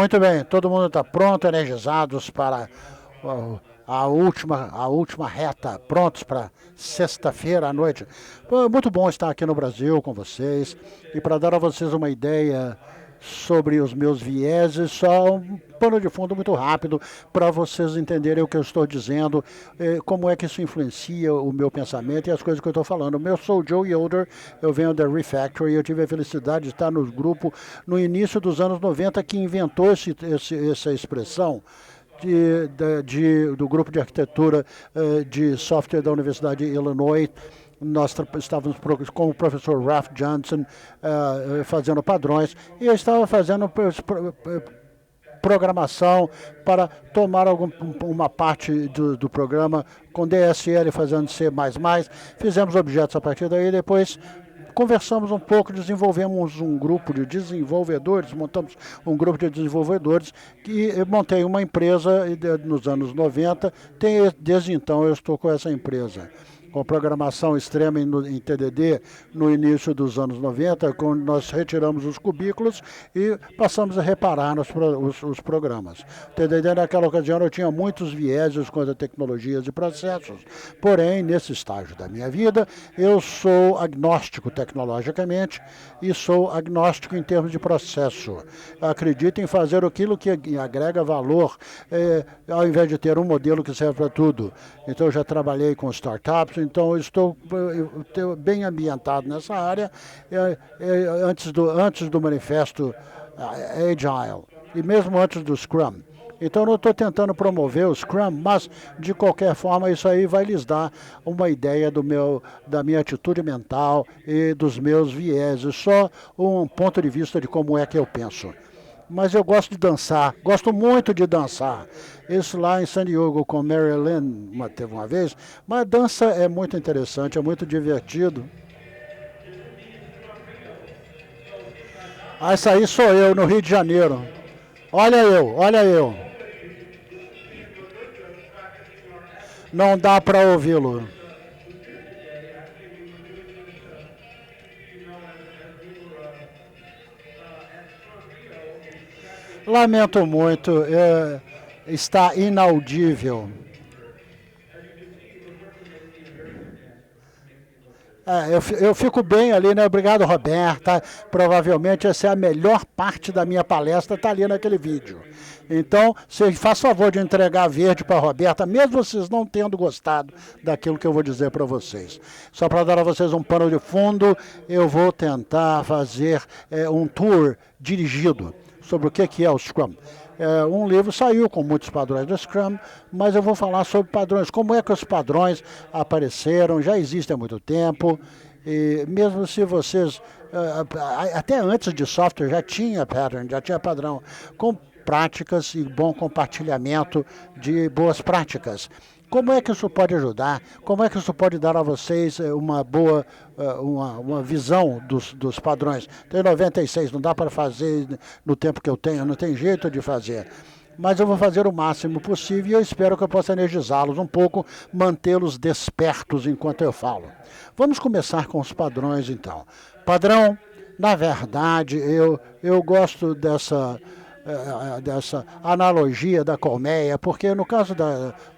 Muito bem, todo mundo está pronto, energizados para a última reta, prontos para sexta-feira à noite. Pô, muito bom estar aqui no Brasil com vocês e para dar a vocês uma ideia sobre os meus vieses, só um pano de fundo muito rápido para vocês entenderem o que eu estou dizendo, como é que isso influencia o meu pensamento e as coisas que eu estou falando. Eu sou o Joe Yoder, eu venho da Refactory, eu tive a felicidade de estar no grupo no início dos anos 90 que inventou essa expressão do grupo de arquitetura de software da Universidade de Illinois. Nós estávamos com o professor Ralph Johnson fazendo padrões e eu estava fazendo programação para tomar uma parte do programa com DSL fazendo C++. Fizemos objetos a partir daí, depois conversamos um pouco, desenvolvemos um grupo de desenvolvedores, montamos um grupo de desenvolvedores e montei uma empresa nos anos 90. Desde então eu estou com essa empresa. Com programação extrema em TDD no início dos anos 90, quando nós retiramos os cubículos e passamos a reparar os programas. TDD naquela ocasião eu tinha muitos vieses contra tecnologias e processos, porém, nesse estágio da minha vida, eu sou agnóstico tecnologicamente e sou agnóstico em termos de processo. Acredito em fazer aquilo que agrega valor, ao invés de ter um modelo que serve para tudo. Então, eu já trabalhei com startups, então eu estou bem ambientado nessa área, antes do manifesto Agile e mesmo antes do Scrum. Então eu não estou tentando promover o Scrum, mas de qualquer forma isso aí vai lhes dar uma ideia da minha atitude mental e dos meus vieses, só um ponto de vista de como é que eu penso. Mas eu gosto de dançar, gosto muito de dançar. Isso lá em San Diego com Mary Lynn teve uma vez, mas a dança é muito interessante, é muito divertido. Essa aí sou eu no Rio de Janeiro. Olha eu. Não dá para ouvi-lo. Lamento muito, está inaudível. Eu fico bem ali, né? Obrigado, Roberta. Provavelmente essa é a melhor parte da minha palestra, está ali naquele vídeo. Então, você faz favor de entregar verde para a Roberta, mesmo vocês não tendo gostado daquilo que eu vou dizer para vocês. Só para dar a vocês um pano de fundo, eu vou tentar fazer um tour dirigido sobre o que é o Scrum. Um livro saiu com muitos padrões do Scrum, mas eu vou falar sobre padrões, como é que os padrões apareceram, já existem há muito tempo, e mesmo se vocês, até antes de software já tinha pattern, já tinha padrão, com práticas e bom compartilhamento de boas práticas. Como é que isso pode ajudar? Como é que isso pode dar a vocês uma boa uma visão dos padrões? Tem 96, não dá para fazer no tempo que eu tenho, não tem jeito de fazer. Mas eu vou fazer o máximo possível e eu espero que eu possa energizá-los um pouco, mantê-los despertos enquanto eu falo. Vamos começar com os padrões, então. Padrão, na verdade, eu gosto dessa analogia da colmeia, porque no caso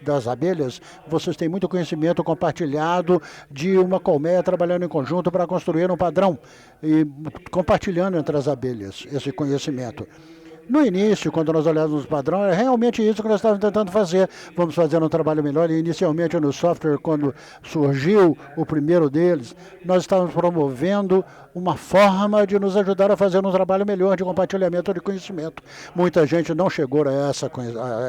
das abelhas, vocês têm muito conhecimento compartilhado de uma colmeia trabalhando em conjunto para construir um padrão e compartilhando entre as abelhas esse conhecimento. No início, quando nós olhávamos o padrão, é realmente isso que nós estávamos tentando fazer. Vamos fazer um trabalho melhor. E inicialmente no software, quando surgiu o primeiro deles, nós estávamos promovendo uma forma de nos ajudar a fazer um trabalho melhor de compartilhamento de conhecimento. Muita gente não chegou a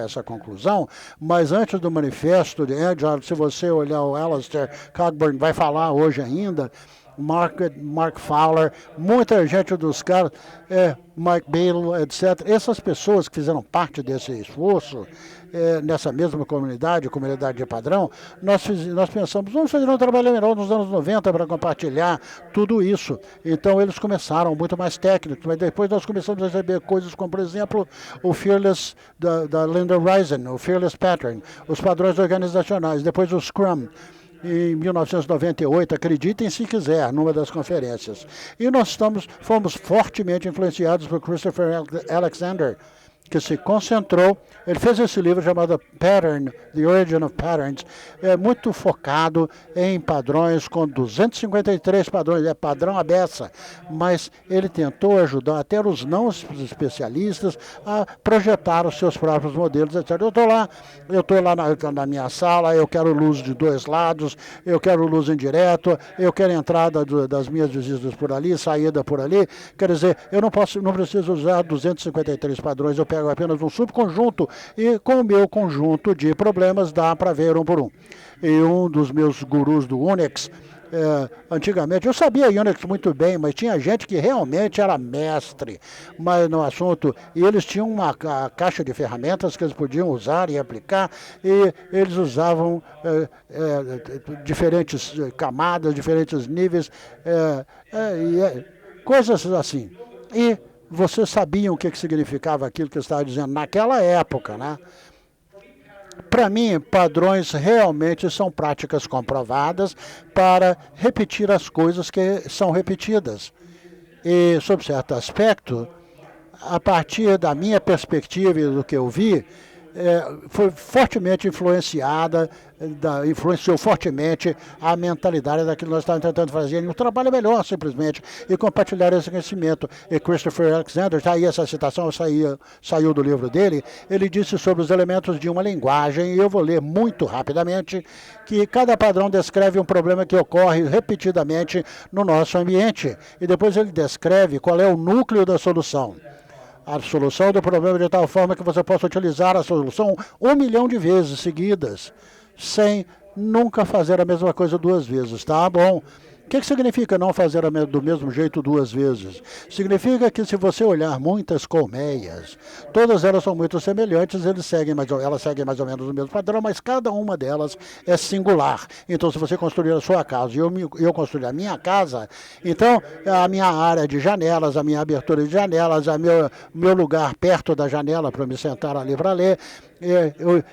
essa conclusão, mas antes do manifesto de Agile, se você olhar o Alistair Cockburn, vai falar hoje ainda, Mark Fowler, muita gente dos caras, Mike Bailey, etc. Essas pessoas que fizeram parte desse esforço, nessa mesma comunidade de padrão, nós pensamos, vamos fazer um trabalho melhor nos anos 90 para compartilhar tudo isso. Então eles começaram muito mais técnicos, mas depois nós começamos a receber coisas como, por exemplo, o Fearless da Linda Risen, o Fearless Pattern, os padrões organizacionais, depois o Scrum. Em 1998, acreditem se quiser, numa das conferências. E nós fomos fortemente influenciados por Christopher Alexander, que se concentrou. Ele fez esse livro chamado Pattern, The Origin of Patterns, muito focado em padrões, com 253 padrões, é padrão à beça, mas ele tentou ajudar até os não especialistas a projetar os seus próprios modelos, etc. Eu estou lá na minha sala, eu quero luz de dois lados, eu quero luz indireta, eu quero entrada das minhas visitas por ali, saída por ali. Quer dizer, eu não preciso usar 253 padrões, eu pego apenas um subconjunto e com o meu conjunto de problemas dá para ver um por um. E um dos meus gurus do Unix, antigamente, eu sabia Unix muito bem, mas tinha gente que realmente era mestre no assunto, e eles tinham uma caixa de ferramentas que eles podiam usar e aplicar, e eles usavam diferentes camadas, diferentes níveis, coisas assim. E vocês sabiam o que significava aquilo que eu estava dizendo naquela época, né? Para mim, padrões realmente são práticas comprovadas para repetir as coisas que são repetidas. E, sob certo aspecto, a partir da minha perspectiva e do que eu vi, foi fortemente influenciou fortemente a mentalidade daquilo que nós estávamos tentando fazer. Um trabalho melhor, simplesmente, e compartilhar esse conhecimento. E Christopher Alexander, está aí essa citação, saiu do livro dele, ele disse sobre os elementos de uma linguagem, e eu vou ler muito rapidamente, que cada padrão descreve um problema que ocorre repetidamente no nosso ambiente. E depois ele descreve qual é o núcleo da solução. A solução do problema de tal forma que você possa utilizar a solução 1 milhão de vezes seguidas, sem nunca fazer a mesma coisa 2 vezes, tá bom? O que significa não fazer do mesmo jeito 2 vezes? Significa que se você olhar muitas colmeias, todas elas são muito semelhantes, elas seguem mais ou menos o mesmo padrão, mas cada uma delas é singular. Então, se você construir a sua casa e eu construir a minha casa, então a minha área de janelas, a minha abertura de janelas, meu lugar perto da janela para me sentar ali para ler,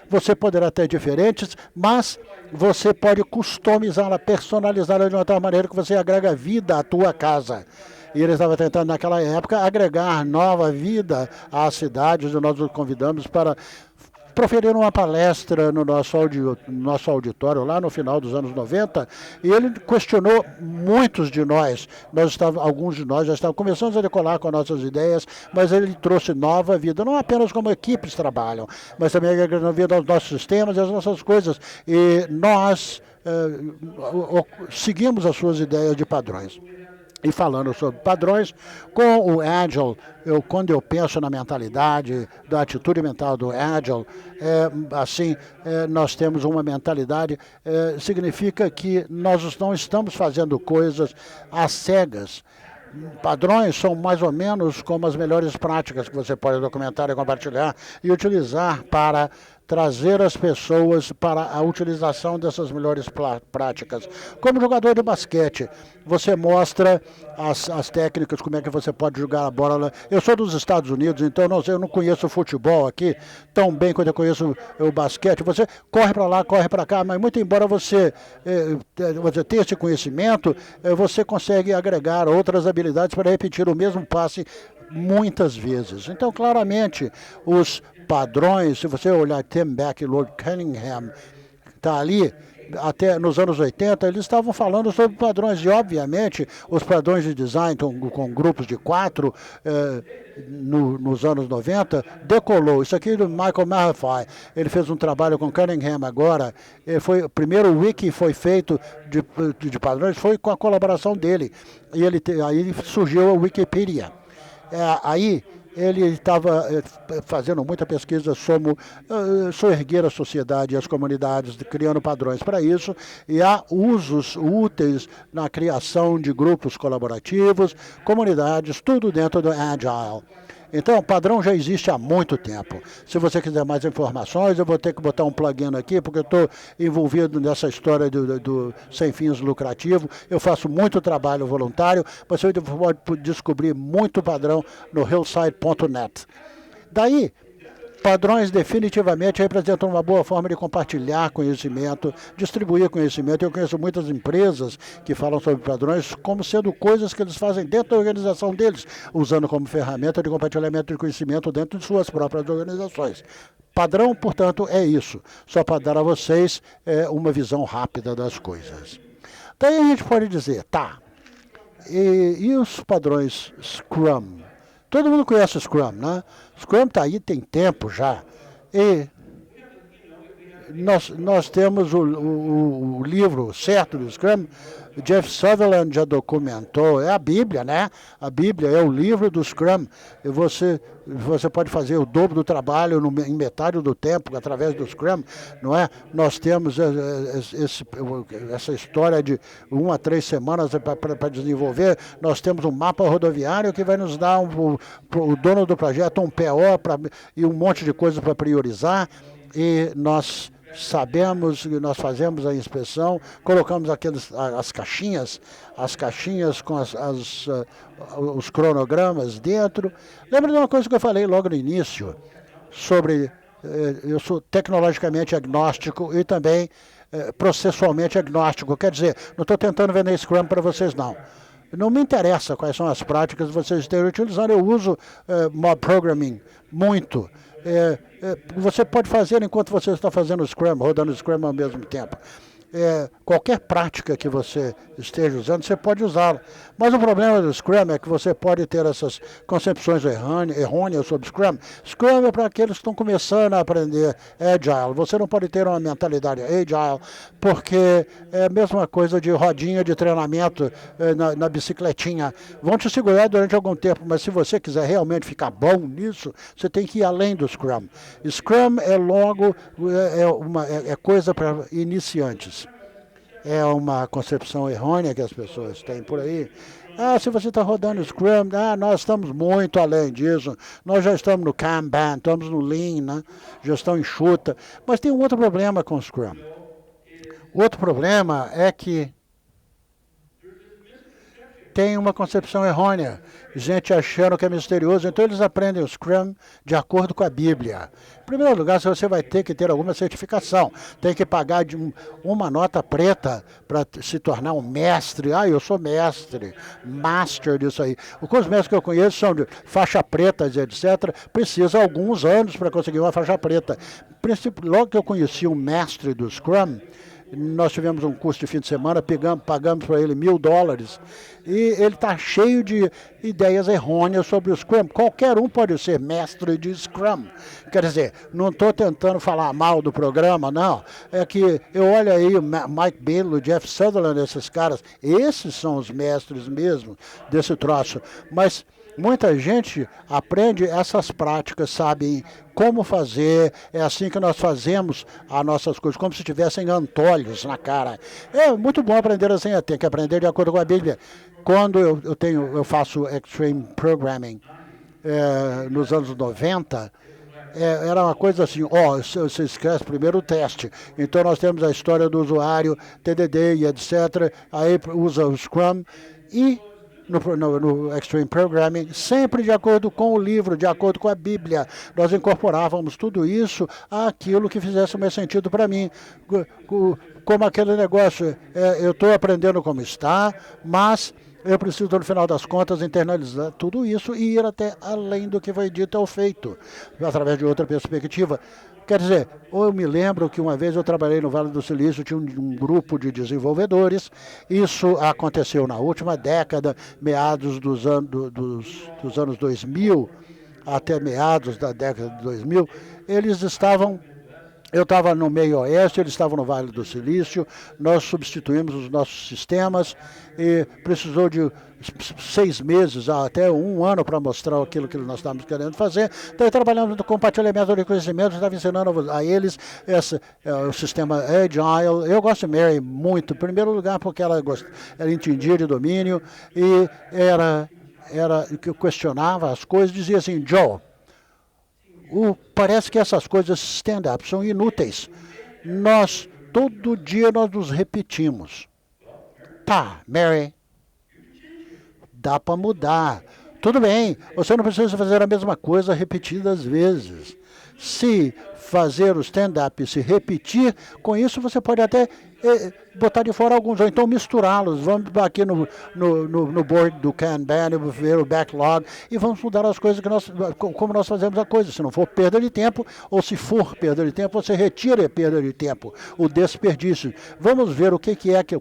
você poderá ter diferentes, mas você pode customizá-la, personalizá-la de uma tal maneira que você agrega vida à tua casa. E ele estava tentando, naquela época, agregar nova vida às cidades, e nós o convidamos para proferir uma palestra no nosso auditório lá no final dos anos 90, e ele questionou muitos de nós. Alguns de nós já estavam começando a decolar com nossas ideias, mas ele trouxe nova vida, não apenas como equipes trabalham, mas também agregando vida aos nossos sistemas e às nossas coisas. E nós seguimos as suas ideias de padrões. E falando sobre padrões, com o Agile, quando eu penso na mentalidade, da atitude mental do Agile, nós temos uma mentalidade, significa que nós não estamos fazendo coisas às cegas. Padrões são mais ou menos como as melhores práticas que você pode documentar e compartilhar e utilizar para trazer as pessoas para a utilização dessas melhores práticas. Como jogador de basquete, você mostra as técnicas, como é que você pode jogar a bola. Eu sou dos Estados Unidos, então eu não conheço o futebol aqui tão bem quanto eu conheço o basquete. Você corre para lá, corre para cá, mas muito embora você tenha esse conhecimento, você consegue agregar outras habilidades para repetir o mesmo passe muitas vezes. Então, claramente, os padrões, se você olhar Tim Beck e Lord Cunningham, está ali, até nos anos 80, eles estavam falando sobre padrões, e obviamente os padrões de design com grupos de 4 nos anos 90 decolou. Isso aqui do Michael Mahaffey, ele fez um trabalho com Cunningham agora, o primeiro wiki foi feito de padrões, foi com a colaboração dele, e aí surgiu a Wikipedia. Aí ele estava fazendo muita pesquisa sobre soerguer a sociedade e as comunidades, criando padrões para isso, e há usos úteis na criação de grupos colaborativos, comunidades, tudo dentro do Agile. Então, o padrão já existe há muito tempo. Se você quiser mais informações, eu vou ter que botar um plugin aqui, porque eu estou envolvido nessa história do sem fins lucrativos. Eu faço muito trabalho voluntário, mas você pode descobrir muito padrão no hillside.net. Daí, Padrões definitivamente representam uma boa forma de compartilhar conhecimento, distribuir conhecimento. Eu conheço muitas empresas que falam sobre padrões como sendo coisas que eles fazem dentro da organização deles, usando como ferramenta de compartilhamento de conhecimento dentro de suas próprias organizações. Padrão, portanto, é isso. Só para dar a vocês uma visão rápida das coisas. Daí a gente pode dizer, tá, e os padrões Scrum? Todo mundo conhece o Scrum, né? Scrum está aí, tem tempo já. E nós temos o livro certo do Scrum. Jeff Sutherland já documentou. É a Bíblia, né? A Bíblia é o livro do Scrum. E você pode fazer o dobro do trabalho em metade do tempo através do Scrum, não é? Nós temos essa história de 1 a 3 semanas para desenvolver. Nós temos um mapa rodoviário que vai nos dar o dono do projeto um PO e um monte de coisas para priorizar. E nós sabemos, nós fazemos a inspeção, colocamos as caixinhas com os cronogramas dentro. Lembra de uma coisa que eu falei logo no início, sobre eu sou tecnologicamente agnóstico e também processualmente agnóstico. Quer dizer, não estou tentando vender Scrum para vocês, não. Não me interessa quais são as práticas que vocês estejam utilizando, eu uso mob programming muito. Você pode fazer enquanto você está fazendo Scrum, rodando Scrum ao mesmo tempo. Qualquer prática que você esteja usando, você pode usá-la. Mas o problema do Scrum é que você pode ter essas concepções errôneas sobre Scrum. Scrum é para aqueles que estão começando a aprender Agile. Você não pode ter uma mentalidade Agile, porque é a mesma coisa de rodinha de treinamento na bicicletinha. Vão te segurar durante algum tempo, mas se você quiser realmente ficar bom nisso, você tem que ir além do Scrum. Scrum é coisa para iniciantes. É uma concepção errônea que as pessoas têm por aí. Se você está rodando Scrum, nós estamos muito além disso. Nós já estamos no Kanban, estamos no Lean, né? Gestão enxuta. Mas tem um outro problema com o Scrum. O outro problema é que tem uma concepção errônea. Gente achando que é misterioso. Então eles aprendem o Scrum de acordo com a Bíblia. Em primeiro lugar, você vai ter que ter alguma certificação. Tem que pagar uma nota preta para se tornar um mestre. Eu sou mestre, master disso aí. Os mestres que eu conheço são de faixa preta, etc. Precisa alguns anos para conseguir uma faixa preta. Logo que eu conheci um mestre do Scrum, nós tivemos um curso de fim de semana, pagamos para ele $1.000 e ele está cheio de ideias errôneas sobre o Scrum. Qualquer um pode ser mestre de Scrum. Quer dizer, não estou tentando falar mal do programa, não. É que eu olho aí o Mike Bailey, o Jeff Sutherland, esses caras, esses são os mestres mesmo desse troço. Mas muita gente aprende essas práticas, sabe como fazer, é assim que nós fazemos as nossas coisas, como se tivessem antolhos na cara. É muito bom aprender assim, tem que aprender de acordo com a Bíblia. Quando eu faço Extreme Programming nos anos 90, era uma coisa assim, você esquece primeiro o teste. Então nós temos a história do usuário, TDD e etc. Aí usa o Scrum e no Extreme Programming, sempre de acordo com o livro, de acordo com a Bíblia. Nós incorporávamos tudo isso àquilo que fizesse mais sentido para mim. Como aquele negócio, eu estou aprendendo como está, mas eu preciso, no final das contas, internalizar tudo isso e ir até além do que foi dito ou feito, através de outra perspectiva. Quer dizer, eu me lembro que uma vez eu trabalhei no Vale do Silício, tinha um grupo de desenvolvedores, isso aconteceu na última década, meados dos anos 2000, até meados da década de 2000, eu estava no meio oeste, eles estavam no Vale do Silício, nós substituímos os nossos sistemas e precisou de 6 meses, até 1 ano para mostrar aquilo que nós estávamos querendo fazer. Então, trabalhamos no compartilhamento de conhecimento, estava ensinando a eles o sistema Agile. Eu gosto de Mary muito, em primeiro lugar porque ela entendia de domínio e que questionava as coisas, dizia assim, Joe, parece que essas coisas stand-up são inúteis. Todo dia nós nos repetimos. Tá, Mary, dá para mudar. Tudo bem, você não precisa fazer a mesma coisa repetidas vezes. se fazer o stand-up e se repetir, com isso você pode até botar de fora alguns, ou então misturá-los. Vamos aqui no board do Kanban, ver o backlog, e vamos mudar as coisas como nós fazemos a coisa. Se não for perda de tempo, ou se for perda de tempo, você retira a perda de tempo, o desperdício. Vamos ver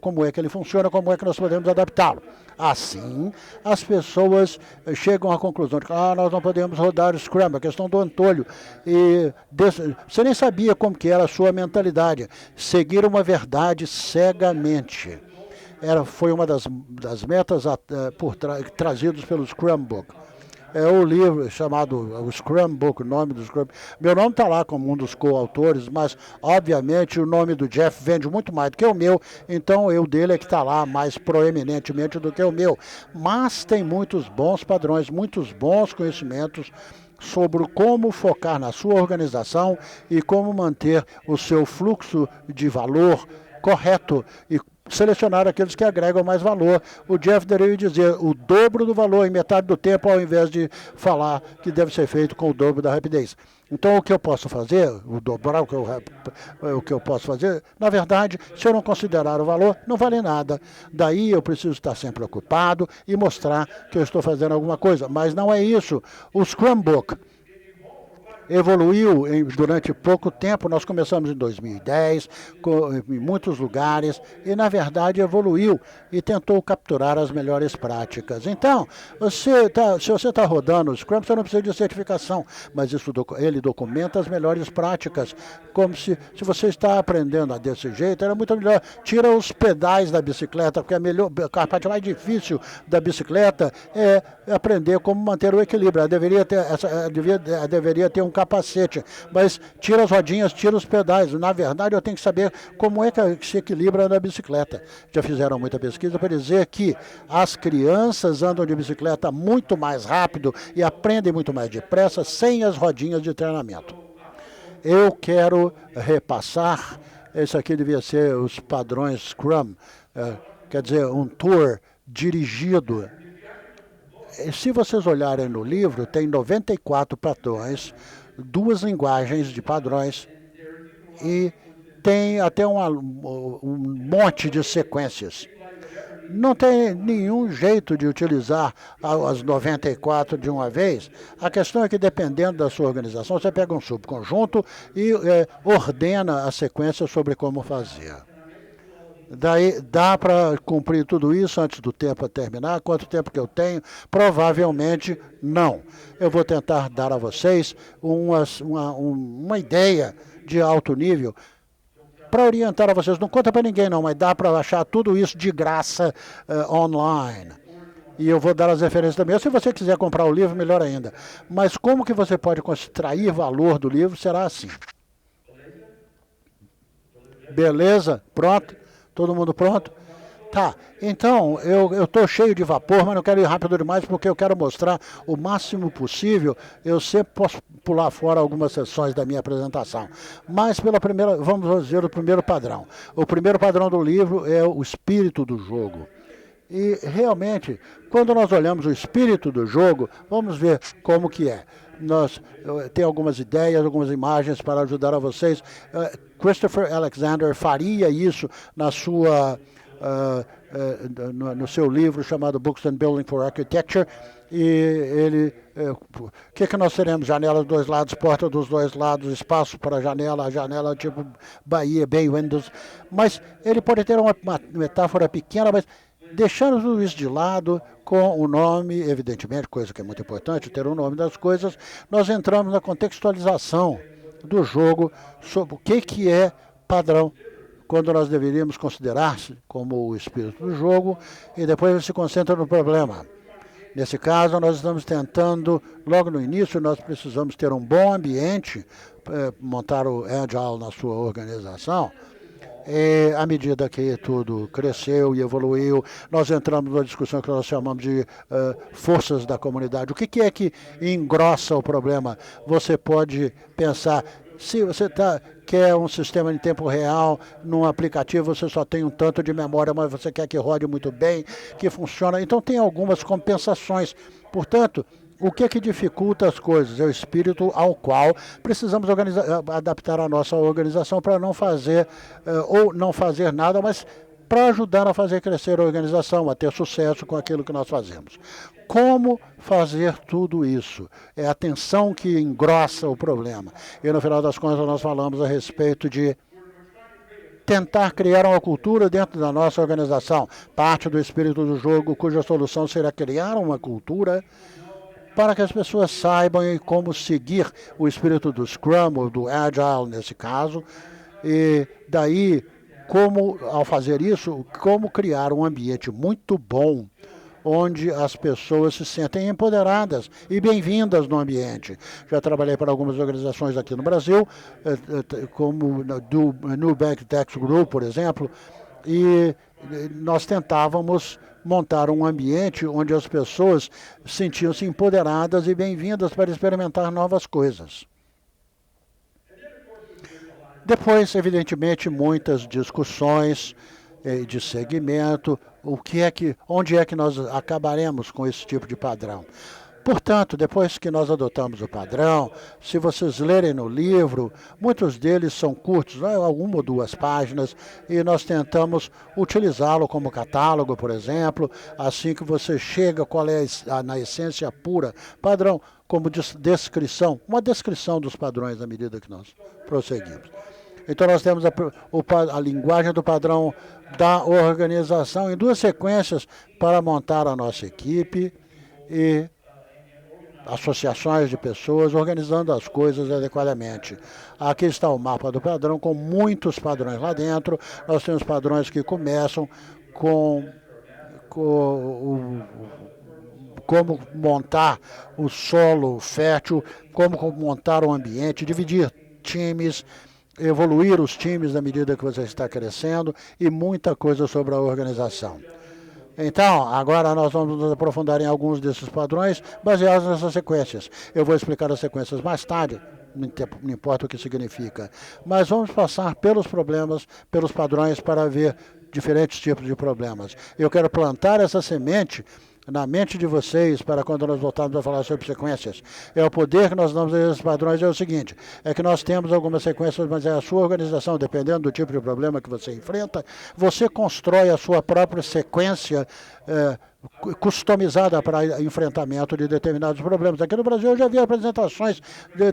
como é que ele funciona, como é que nós podemos adaptá-lo. Assim, as pessoas chegam à conclusão de que nós não podemos rodar o Scrum, a questão do antolho. Você nem sabia como que era a sua mentalidade. Seguir uma verdade cegamente. Foi uma das metas trazidas pelo Scrum Book. É o livro chamado o Scrum Book, o nome do Scrum. Meu nome está lá como um dos coautores, mas, obviamente, o nome do Jeff vende muito mais do que o meu, então o dele é que está lá mais proeminentemente do que o meu. Mas tem muitos bons padrões, muitos bons conhecimentos sobre como focar na sua organização e como manter o seu fluxo de valor correto e selecionar aqueles que agregam mais valor. O Jeff deveria dizer o dobro do valor em metade do tempo, ao invés de falar que deve ser feito com o dobro da rapidez. Então, o que eu posso fazer, o que eu posso fazer, na verdade, se eu não considerar o valor, não vale nada. Daí eu preciso estar sempre ocupado e mostrar que eu estou fazendo alguma coisa. Mas não é isso. O Scrum Book evoluiu durante pouco tempo. Nós começamos em 2010, em muitos lugares, e na verdade evoluiu e tentou capturar as melhores práticas. Então, se você está rodando o Scrum, você não precisa de certificação, mas ele documenta as melhores práticas, como se você está aprendendo desse jeito, era muito melhor. Tira os pedais da bicicleta, porque a parte mais difícil da bicicleta é aprender como manter o equilíbrio. Ela deveria ter um capacete, mas tira as rodinhas, tira os pedais. Na verdade, eu tenho que saber como é que se equilibra na bicicleta. Já fizeram muita pesquisa para dizer que as crianças andam de bicicleta muito mais rápido e aprendem muito mais depressa sem as rodinhas de treinamento. Eu quero repassar, esse aqui devia ser os padrões Scrum, quer dizer, um tour dirigido. Se vocês olharem no livro, tem 94 padrões, 2 linguagens de padrões e tem até um monte de sequências. Não tem nenhum jeito de utilizar as 94 de uma vez. A questão é que, dependendo da sua organização, você pega um subconjunto e ordena a sequência sobre como fazer. Daí dá para cumprir tudo isso antes do tempo terminar? Quanto tempo que eu tenho? Provavelmente não. Eu vou tentar dar a vocês uma ideia de alto nível para orientar a vocês. Não conta para ninguém não, mas dá para achar tudo isso de graça online. E eu vou dar as referências também. Se você quiser comprar o livro, melhor ainda. Mas como que você pode extrair valor do livro? Será assim. Beleza? Pronto? Todo mundo pronto? Tá, então eu estou cheio de vapor, mas não quero ir rápido demais porque eu quero mostrar o máximo possível. Eu sempre posso pular fora algumas sessões da minha apresentação. Mas vamos ver o primeiro padrão. O primeiro padrão do livro é o espírito do jogo. E realmente, quando nós olhamos o espírito do jogo, vamos ver como que é. Tem algumas ideias, algumas imagens para ajudar a vocês. Christopher Alexander faria isso no seu livro chamado Books and Building for Architecture. E o que nós teremos? Janela dos dois lados, porta dos dois lados, espaço para a janela tipo Bahia, Bay Windows. Mas ele pode ter uma metáfora pequena, mas deixando tudo isso de lado, com o nome, evidentemente, coisa que é muito importante, ter o nome das coisas, nós entramos na contextualização do jogo sobre o que é padrão, quando nós deveríamos considerar como o espírito do jogo, e depois a gente se concentra no problema. Nesse caso, nós estamos tentando, logo no início, nós precisamos ter um bom ambiente, montar o Agile na sua organização. E, à medida que tudo cresceu e evoluiu, nós entramos numa discussão que nós chamamos de forças da comunidade. O que é que engrossa o problema? Você pode pensar, se você quer um sistema em tempo real, num aplicativo você só tem um tanto de memória, mas você quer que rode muito bem, que funcione. Então tem algumas compensações. Portanto, O que dificulta as coisas? É o espírito ao qual precisamos adaptar a nossa organização para não fazer ou não fazer nada, mas para ajudar a fazer crescer a organização, a ter sucesso com aquilo que nós fazemos. Como fazer tudo isso? É a tensão que engrossa o problema. E no final das contas nós falamos a respeito de tentar criar uma cultura dentro da nossa organização. Parte do espírito do jogo, cuja solução será criar uma cultura para que as pessoas saibam como seguir o espírito do Scrum, ou do Agile nesse caso, e daí, como, ao fazer isso, como criar um ambiente muito bom, onde as pessoas se sentem empoderadas e bem-vindas no ambiente. Já trabalhei para algumas organizações aqui no Brasil, como do Nubank Tax Group, por exemplo, e nós tentávamos montar um ambiente onde as pessoas sentiam-se empoderadas e bem-vindas para experimentar novas coisas. Depois, evidentemente, muitas discussões de segmento, onde é que nós acabaremos com esse tipo de padrão. Portanto, depois que nós adotamos o padrão, se vocês lerem no livro, muitos deles são curtos, uma ou duas páginas, e nós tentamos utilizá-lo como catálogo, por exemplo, assim que você chega, qual é na essência pura, padrão, como descrição, uma descrição dos padrões à medida que nós prosseguimos. Então nós temos a linguagem do padrão da organização em duas sequências para montar a nossa equipe e associações de pessoas organizando as coisas adequadamente. Aqui está o mapa do padrão com muitos padrões lá dentro. Nós temos padrões que começam com como montar o solo fértil, como montar o ambiente, dividir times, evoluir os times na medida que você está crescendo e muita coisa sobre a organização. Então, agora nós vamos nos aprofundar em alguns desses padrões baseados nessas sequências. Eu vou explicar as sequências mais tarde, não importa o que significa. Mas vamos passar pelos problemas, pelos padrões para ver diferentes tipos de problemas. Eu quero plantar essa semente na mente de vocês, para quando nós voltarmos a falar sobre sequências. É o poder que nós damos a esses padrões, é o seguinte, é que nós temos algumas sequências, mas é a sua organização, dependendo do tipo de problema que você enfrenta, você constrói a sua própria sequência customizada para enfrentamento de determinados problemas. Aqui no Brasil eu já vi apresentações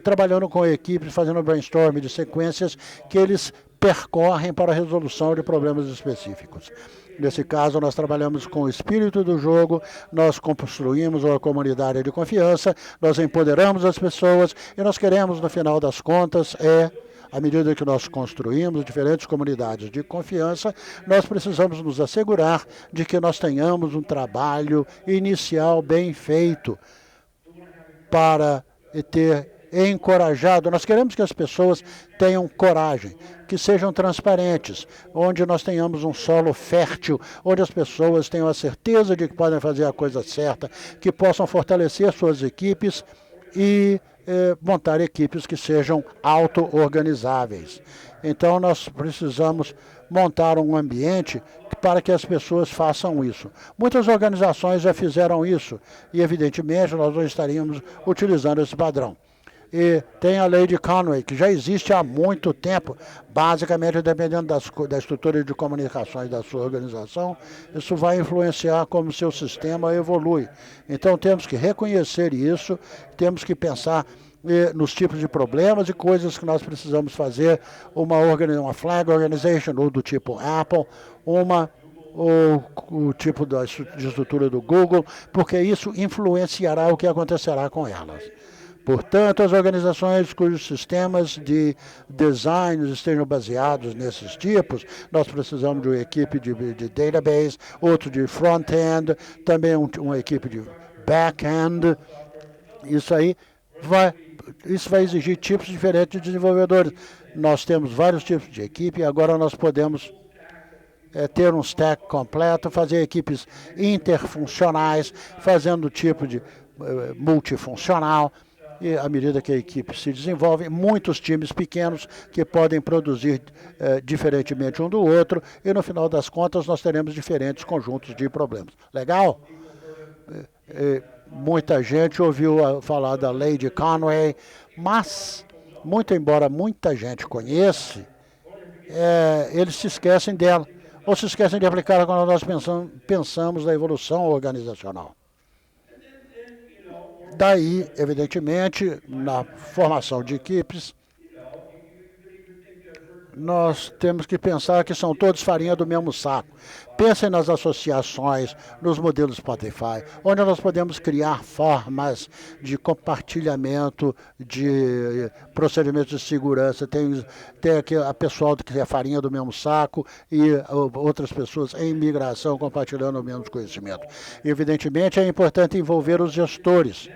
trabalhando com equipes, fazendo brainstorm de sequências que eles percorrem para a resolução de problemas específicos. Nesse caso, nós trabalhamos com o espírito do jogo, nós construímos uma comunidade de confiança, nós empoderamos as pessoas e nós queremos, no final das contas, à medida que nós construímos diferentes comunidades de confiança, nós precisamos nos assegurar de que nós tenhamos um trabalho inicial bem feito para ter encorajado. Nós queremos que as pessoas tenham coragem, que sejam transparentes, onde nós tenhamos um solo fértil, onde as pessoas tenham a certeza de que podem fazer a coisa certa, que possam fortalecer suas equipes e montar equipes que sejam auto-organizáveis. Então nós precisamos montar um ambiente para que as pessoas façam isso. Muitas organizações já fizeram isso e, evidentemente, nós não estaríamos utilizando esse padrão. E tem a lei de Conway, que já existe há muito tempo, basicamente dependendo da estrutura de comunicações da sua organização, isso vai influenciar como o seu sistema evolui. Então temos que reconhecer isso, temos que pensar nos tipos de problemas e coisas que nós precisamos fazer, uma flag organization, ou do tipo Apple, ou o tipo de estrutura do Google, porque isso influenciará o que acontecerá com elas. Portanto, as organizações cujos sistemas de design estejam baseados nesses tipos, nós precisamos de uma equipe de database, outro de front-end, também uma equipe de back-end. Isso vai exigir tipos diferentes de desenvolvedores. Nós temos vários tipos de equipe e agora nós podemos ter um stack completo, fazer equipes interfuncionais, fazendo tipo de multifuncional. E à medida que a equipe se desenvolve, muitos times pequenos que podem produzir diferentemente um do outro, e no final das contas nós teremos diferentes conjuntos de problemas. Legal? Muita gente ouviu falar da lei de Conway, mas, muito embora muita gente conheça, eles se esquecem dela, ou se esquecem de aplicá-la quando nós pensamos na evolução organizacional. Daí, evidentemente, na formação de equipes, nós temos que pensar que são todos farinha do mesmo saco. Pensem nas associações, nos modelos Spotify, onde nós podemos criar formas de compartilhamento de procedimentos de segurança. Tem aqui a pessoal que é farinha do mesmo saco e outras pessoas em migração compartilhando o mesmo conhecimento. Evidentemente, é importante envolver os gestores.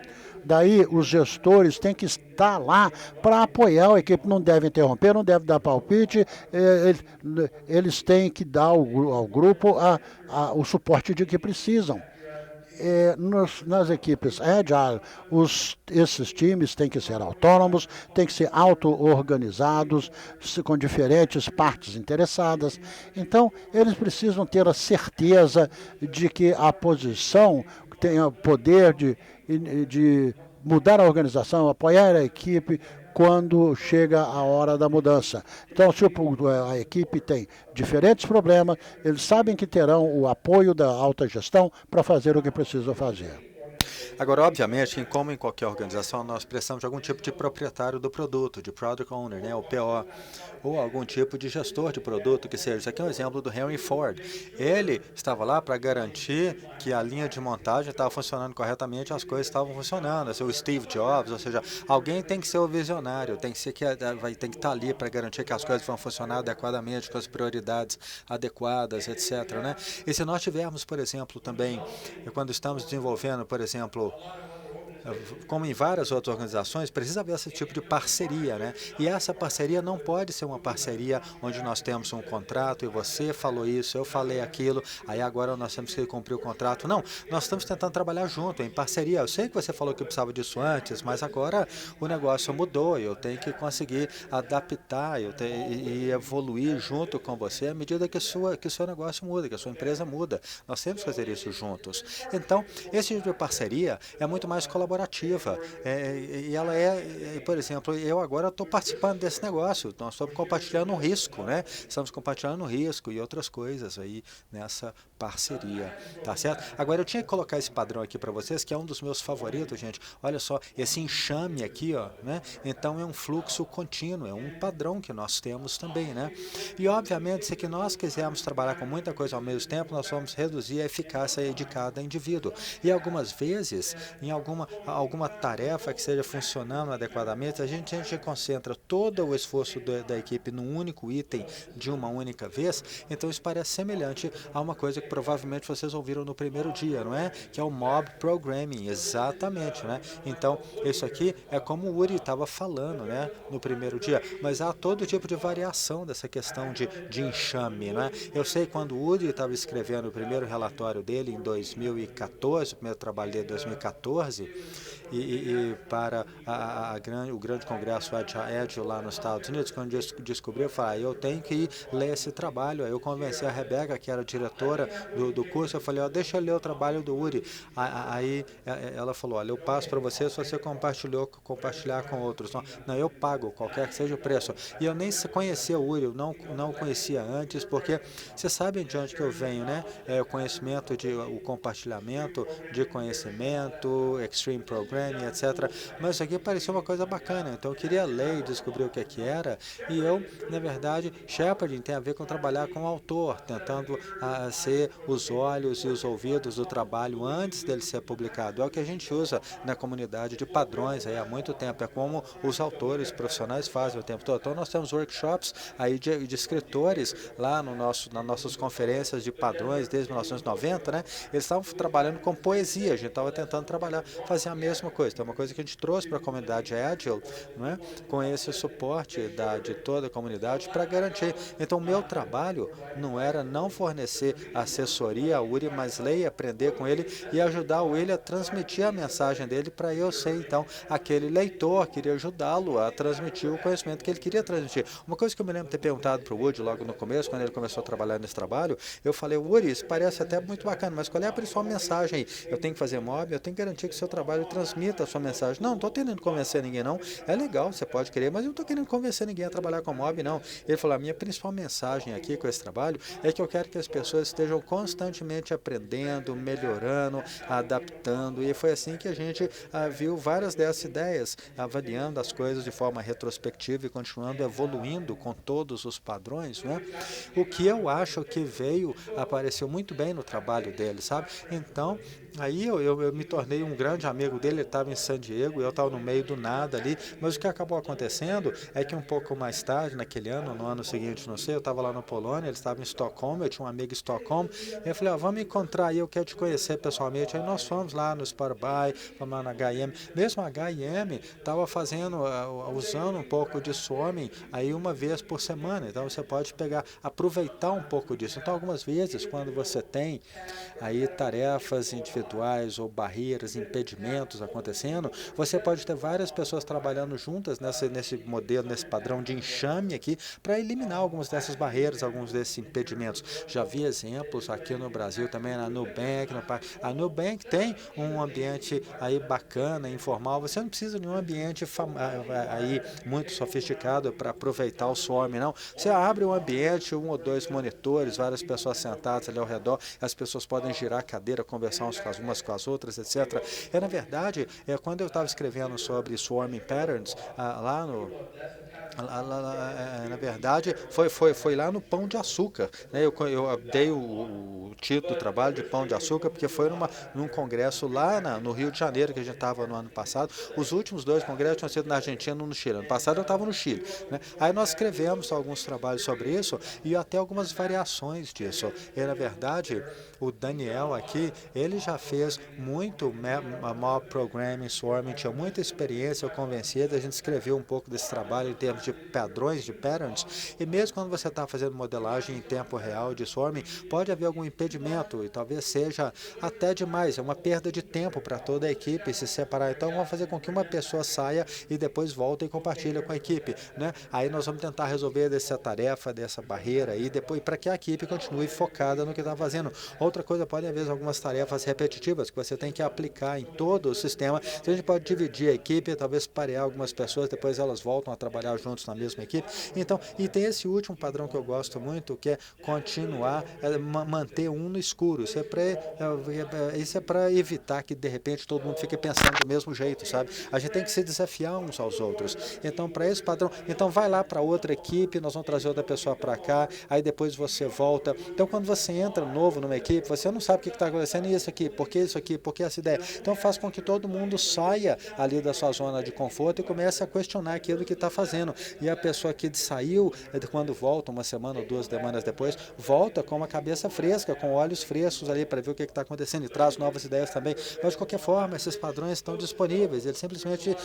Daí, os gestores têm que estar lá para apoiar a equipe, não devem interromper, não devem dar palpite, eles têm que dar ao grupo o suporte de que precisam. Nas equipes Agile, esses times têm que ser autônomos, têm que ser auto-organizados, com diferentes partes interessadas. Então, eles precisam ter a certeza de que a posição tem o poder de mudar a organização, apoiar a equipe quando chega a hora da mudança. Então, se a equipe tem diferentes problemas, eles sabem que terão o apoio da alta gestão para fazer o que precisam fazer. Agora, obviamente, como em qualquer organização, nós precisamos de algum tipo de proprietário do produto, de Product Owner, né, o PO, ou algum tipo de gestor de produto, que seja. Isso aqui é um exemplo do Henry Ford. Ele estava lá para garantir que a linha de montagem estava funcionando corretamente, as coisas estavam funcionando. O Steve Jobs, ou seja, alguém tem que ser o visionário, tem que estar ali para garantir que as coisas vão funcionar adequadamente, com as prioridades adequadas, etc., né? E se nós tivermos, por exemplo, também, quando estamos desenvolvendo, por exemplo, como em várias outras organizações, precisa haver esse tipo de parceria, né? E essa parceria não pode ser uma parceria onde nós temos um contrato e você falou isso, eu falei aquilo, aí agora nós temos que cumprir o contrato. Não, nós estamos tentando trabalhar junto, em parceria. Eu sei que você falou que eu precisava disso antes, mas agora o negócio mudou, eu tenho que conseguir adaptar e evoluir junto com você à medida que o seu negócio muda, que a sua empresa muda. Nós temos que fazer isso juntos. Então, esse tipo de parceria é muito mais colaborativa. E ela por exemplo, eu agora estou participando desse negócio, nós estamos compartilhando um risco, né? Estamos compartilhando um risco e outras coisas aí nessa parceria, tá certo? Agora eu tinha que colocar esse padrão aqui para vocês, que é um dos meus favoritos, gente. Olha só, esse enxame aqui, ó, né? Então é um fluxo contínuo, é um padrão que nós temos também, né? E obviamente, se que nós quisermos trabalhar com muita coisa ao mesmo tempo, nós vamos reduzir a eficácia de cada indivíduo. E algumas vezes, em alguma tarefa que esteja funcionando adequadamente, a gente concentra todo o esforço da equipe num único item de uma única vez. Então isso parece semelhante a uma coisa que provavelmente vocês ouviram no primeiro dia, não é? Que é o Mob Programming, exatamente, né? Então isso aqui é como o Uri estava falando, né? No primeiro dia, mas há todo tipo de variação dessa questão de enxame, né? Eu sei quando o Uri estava escrevendo o primeiro relatório dele em 2014, o primeiro trabalho dele em 2014, e para o grande congresso Agile lá nos Estados Unidos, quando eu descobri, eu falei, eu tenho que ir ler esse trabalho. Aí eu convenci a Rebeca, que era diretora do curso, eu falei, deixa eu ler o trabalho do Uri. Aí ela falou, olha, eu passo para você se você compartilhar com outros. Não, eu pago, qualquer que seja o preço. E eu nem conhecia o Uri, eu não o conhecia antes, porque vocês sabem de onde que eu venho, né? O conhecimento, o compartilhamento de conhecimento, Extreme Programming, etc. Mas isso aqui parecia uma coisa bacana, então eu queria ler e descobrir o que era, e eu, na verdade, Shepherding tem a ver com trabalhar com o autor, tentando ser os olhos e os ouvidos do trabalho antes dele ser publicado. É o que a gente usa na comunidade de padrões aí há muito tempo, é como os autores profissionais fazem o tempo todo. Então nós temos workshops aí de escritores lá nas nossas conferências de padrões desde 1990, né? Eles estavam trabalhando com poesia, a gente estava tentando fazer a mesma próxima coisa. Então, uma coisa que a gente trouxe para a comunidade Agile, não é? Com esse suporte de toda a comunidade para garantir. Então, o meu trabalho não era não fornecer assessoria ao Uri, mas ler e aprender com ele e ajudar o William a transmitir a mensagem dele para eu ser, então, aquele leitor, queria ajudá-lo a transmitir o conhecimento que ele queria transmitir. Uma coisa que eu me lembro de ter perguntado para o Woody logo no começo, quando ele começou a trabalhar nesse trabalho, eu falei, Woody, isso parece até muito bacana, mas qual é a principal mensagem aí? Eu tenho que fazer mob, eu tenho que garantir que o seu trabalho transmita a sua mensagem. Não estou tentando convencer ninguém, não. É legal, você pode querer, mas eu não estou querendo convencer ninguém a trabalhar com mob, não. Ele falou, a minha principal mensagem aqui com esse trabalho é que eu quero que as pessoas estejam constantemente aprendendo, melhorando, adaptando, e foi assim que a gente viu várias dessas ideias, avaliando as coisas de forma retrospectiva e continuando evoluindo com todos os padrões, né? O que eu acho que apareceu muito bem no trabalho dele, sabe? Então, aí eu me tornei um grande amigo dele, ele estava em San Diego, eu estava no meio do nada ali, mas o que acabou acontecendo é que um pouco mais tarde, naquele ano, no ano seguinte, não sei, eu estava lá na Polônia, ele estava em Estocolmo, eu tinha um amigo em Estocolmo, e eu falei, vamos encontrar aí, eu quero te conhecer pessoalmente. Aí nós fomos lá no Spotify, fomos lá na HM, mesmo a HM estava usando um pouco de Swarming aí uma vez por semana, então você pode aproveitar um pouco disso. Então algumas vezes, quando você tem aí tarefas individuais ou barreiras, impedimentos acontecendo, você pode ter várias pessoas trabalhando juntas nesse modelo, nesse padrão de enxame aqui, para eliminar algumas dessas barreiras, alguns desses impedimentos. Já vi exemplos aqui no Brasil também, na Nubank. A Nubank tem um ambiente aí bacana, informal, você não precisa de um ambiente aí muito sofisticado para aproveitar o Swarm, não. Você abre um ambiente, 1 ou 2 monitores, várias pessoas sentadas ali ao redor, as pessoas podem girar a cadeira, conversar umas com as outras, etc. Na verdade, quando eu estava escrevendo sobre Swarming Patterns, na verdade, foi lá no Pão de Açúcar, né? Eu dei o título do trabalho de Pão de Açúcar porque foi num congresso lá no Rio de Janeiro que a gente estava no ano passado. Os últimos 2 congressos tinham sido na Argentina e no Chile. Ano passado eu estava no Chile, né? Aí nós escrevemos alguns trabalhos sobre isso e até algumas variações disso. E, na verdade, o Daniel aqui, ele já fez muito mob programming, swarming, tinha muita experiência, eu convencido, a gente escreveu um pouco desse trabalho em termos de padrões, de patterns, e mesmo quando você está fazendo modelagem em tempo real de swarming, pode haver algum impedimento, e talvez seja até demais, é uma perda de tempo para toda a equipe se separar. Então vamos fazer com que uma pessoa saia e depois volta e compartilha com a equipe, né? Aí nós vamos tentar resolver dessa tarefa, dessa barreira aí, depois para que a equipe continue focada no que está fazendo. Outra coisa, pode haver algumas tarefas repetitivas que você tem que aplicar em todo o sistema. Então a gente pode dividir a equipe, talvez parear algumas pessoas, depois elas voltam a trabalhar juntos na mesma equipe. Então, e tem esse último padrão que eu gosto muito, que é continuar, manter um no escuro. Isso é para evitar que de repente todo mundo fique pensando do mesmo jeito, sabe? A gente tem que se desafiar uns aos outros. Então, para esse padrão, então vai lá para outra equipe, nós vamos trazer outra pessoa para cá, aí depois você volta. Então, quando você entra novo numa equipe, você não sabe o que está acontecendo, e isso aqui, por que essa ideia? Então, faz com que todo mundo saia ali da sua zona de conforto e comece a questionar aquilo que está fazendo. E a pessoa que saiu, quando volta, 1 semana ou 2 semanas depois, volta com uma cabeça fresca, com olhos frescos ali para ver o que está acontecendo e traz novas ideias também. Mas, de qualquer forma, esses padrões estão disponíveis, eles simplesmente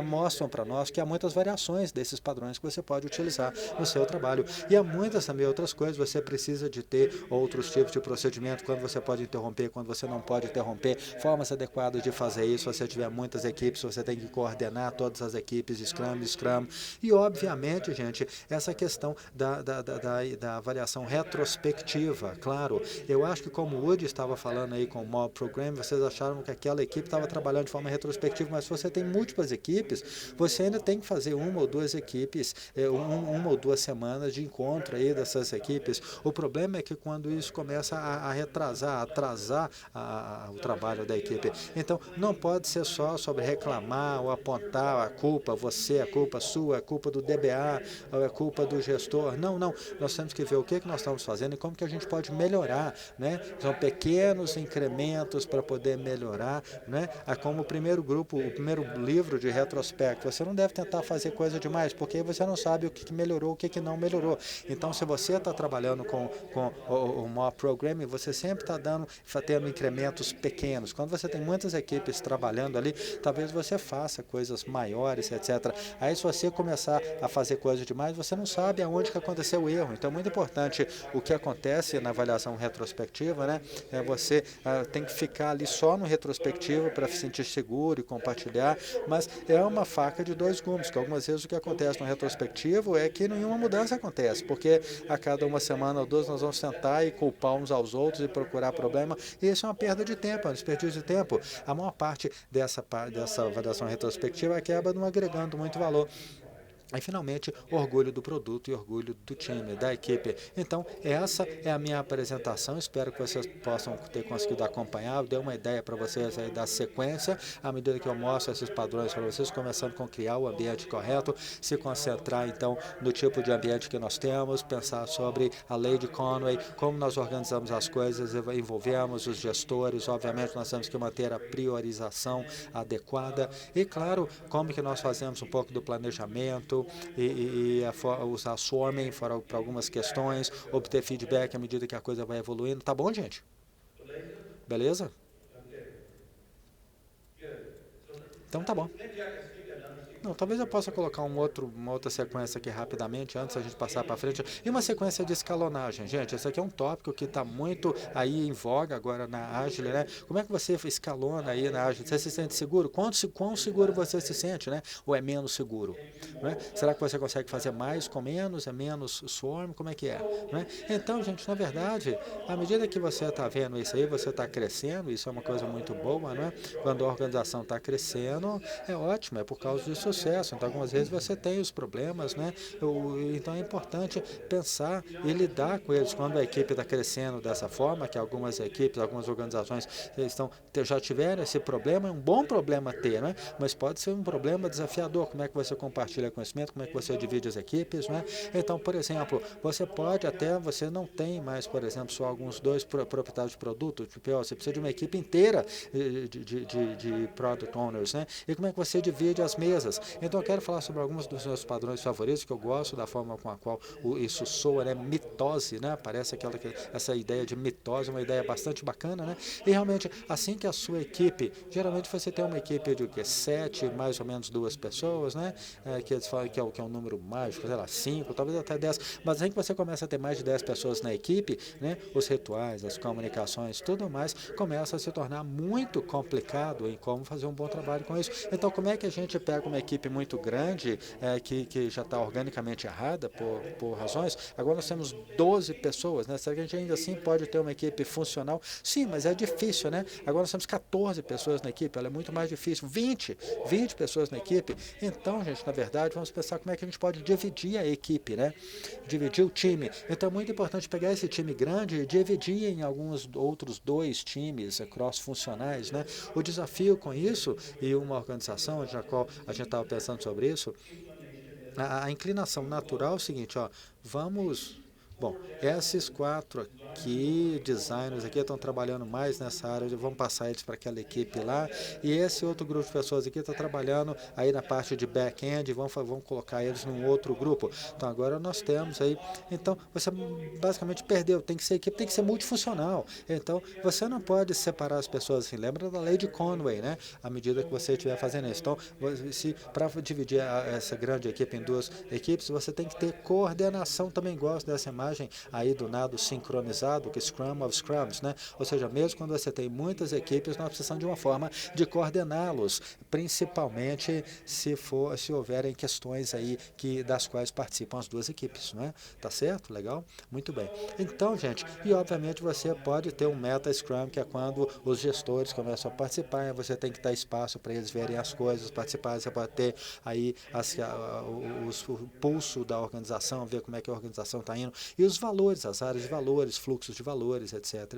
mostram para nós que há muitas variações desses padrões que você pode utilizar no seu trabalho. E há muitas também outras coisas, você precisa de ter outros tipos de procedimento, quando você pode interromper, quando você não pode interromper, formas adequadas de fazer isso. Se você tiver muitas equipes, você tem que coordenar todas as equipes, Scrum, e obviamente, gente, essa questão da avaliação retrospectiva, claro, eu acho que como o Woody estava falando aí com o Mob Program, vocês acharam que aquela equipe estava trabalhando de forma retrospectiva, mas se você tem múltiplas equipes, você ainda tem que fazer 1 ou 2 equipes, 1 ou 2 semanas de encontro aí dessas equipes. O problema é que quando isso começa a atrasar o trabalho da equipe. Então, não pode ser só sobre reclamar ou apontar a culpa, a culpa sua, a culpa do DBA, a culpa do gestor. Não. Nós temos que ver o que nós estamos fazendo e como que a gente pode melhorar, né? São pequenos incrementos para poder melhorar, né? Como o primeiro livro de retrospecto. Você não deve tentar fazer coisa demais, porque você não sabe o que melhorou, o que não melhorou. Então, se você está trabalhando com o Mob Programming, você sempre está tendo incrementos produtos pequenos. Quando você tem muitas equipes trabalhando ali, talvez você faça coisas maiores, etc. Aí se você começar a fazer coisas demais, você não sabe aonde que aconteceu o erro. Então é muito importante o que acontece na avaliação retrospectiva, né? Você tem que ficar ali só no retrospectivo para se sentir seguro e compartilhar, mas é uma faca de dois gumes, que algumas vezes o que acontece no retrospectivo é que nenhuma mudança acontece, porque a cada uma semana ou duas nós vamos sentar e culpar uns aos outros e procurar problema, e isso é uma perda de tempo, é um desperdício de tempo. A maior parte dessa avaliação retrospectiva acaba não agregando muito valor. E, finalmente, orgulho do produto e orgulho do time, da equipe. Então, essa é a minha apresentação. Espero que vocês possam ter conseguido acompanhar. Eu dei uma ideia para vocês aí da sequência, à medida que eu mostro esses padrões para vocês, começando com criar o ambiente correto, se concentrar, então, no tipo de ambiente que nós temos, pensar sobre a lei de Conway, como nós organizamos as coisas, envolvemos os gestores. Obviamente, nós temos que manter a priorização adequada e, claro, como que nós fazemos um pouco do planejamento, usar swarming para algumas questões, obter feedback à medida que a coisa vai evoluindo. Tá bom, gente? Beleza? Então tá bom. Não, talvez eu possa colocar uma outra sequência aqui rapidamente, antes da gente passar para frente. E uma sequência de escalonagem. Gente, esse aqui é um tópico que está muito aí em voga agora na Agile, né? Como é que você escalona aí na Agile? Você se sente seguro? Quão seguro você se sente, né? Ou é menos seguro? Né? Será que você consegue fazer mais com menos? É menos swarm? Como é que é? Né? Então, gente, na verdade, à medida que você está vendo isso aí, você está crescendo, isso é uma coisa muito boa, né? Quando a organização está crescendo, é ótimo, é por causa disso sucesso. Então, algumas vezes você tem os problemas, né? Então, é importante pensar e lidar com eles. Quando a equipe está crescendo dessa forma, que algumas equipes, algumas organizações já tiveram esse problema, é um bom problema ter, né? Mas pode ser um problema desafiador. Como é que você compartilha conhecimento? Como é que você divide as equipes, né? Então, por exemplo, você não tem mais, por exemplo, só alguns dois proprietários de produto, você precisa de uma equipe inteira de product owners, né? E como é que você divide as mesas? Então, eu quero falar sobre alguns dos meus padrões favoritos, que eu gosto da forma com a qual isso soa, né? Mitose, né? Parece essa ideia de mitose, uma ideia bastante bacana, né? E realmente, assim que a sua equipe, geralmente você tem uma equipe de 7, mais ou menos 2 pessoas, né? Que eles falam que é um número mágico, sei lá, 5, talvez até 10, mas assim que você começa a ter mais de 10 pessoas na equipe, né? Os rituais, as comunicações, tudo mais, começa a se tornar muito complicado em como fazer um bom trabalho com isso. Então, como é que a gente pega uma equipe muito grande, que já está organicamente errada por razões? Agora nós temos 12 pessoas, né? Será que a gente ainda assim pode ter uma equipe funcional? Sim, mas é difícil, né? Agora nós temos 14 pessoas na equipe, ela é muito mais difícil. 20 pessoas na equipe. Então, gente, na verdade, vamos pensar como é que a gente pode dividir a equipe, né? Dividir o time. Então, é muito importante pegar esse time grande e dividir em alguns outros 2 times cross-funcionais, né? O desafio com isso, e uma organização na qual a gente estava pensando sobre isso, a inclinação natural é o seguinte, ó, bom, esses 4 aqui, designers aqui, estão trabalhando mais nessa área, vamos passar eles para aquela equipe lá, e esse outro grupo de pessoas aqui está trabalhando aí na parte de back-end, vamos colocar eles num outro grupo. Então, agora nós temos aí, então, você basicamente perdeu, a equipe tem que ser multifuncional, então, você não pode separar as pessoas assim, lembra da lei de Conway, né? À medida que você estiver fazendo isso. Então, para dividir essa grande equipe em 2 equipes, você tem que ter coordenação, também gosto dessa imagem aí do nado sincronizado, que Scrum of Scrums, né? Ou seja, mesmo quando você tem muitas equipes, nós precisamos de uma forma de coordená-los, principalmente se houverem questões aí das quais participam as 2 equipes, não é? Tá certo? Legal? Muito bem. Então, gente, e obviamente você pode ter um meta Scrum, que é quando os gestores começam a participar, você tem que dar espaço para eles verem as coisas, participar, você pode ter aí o pulso da organização, ver como é que a organização está indo, e os valores, as áreas de valores, fluxos de valores, etc,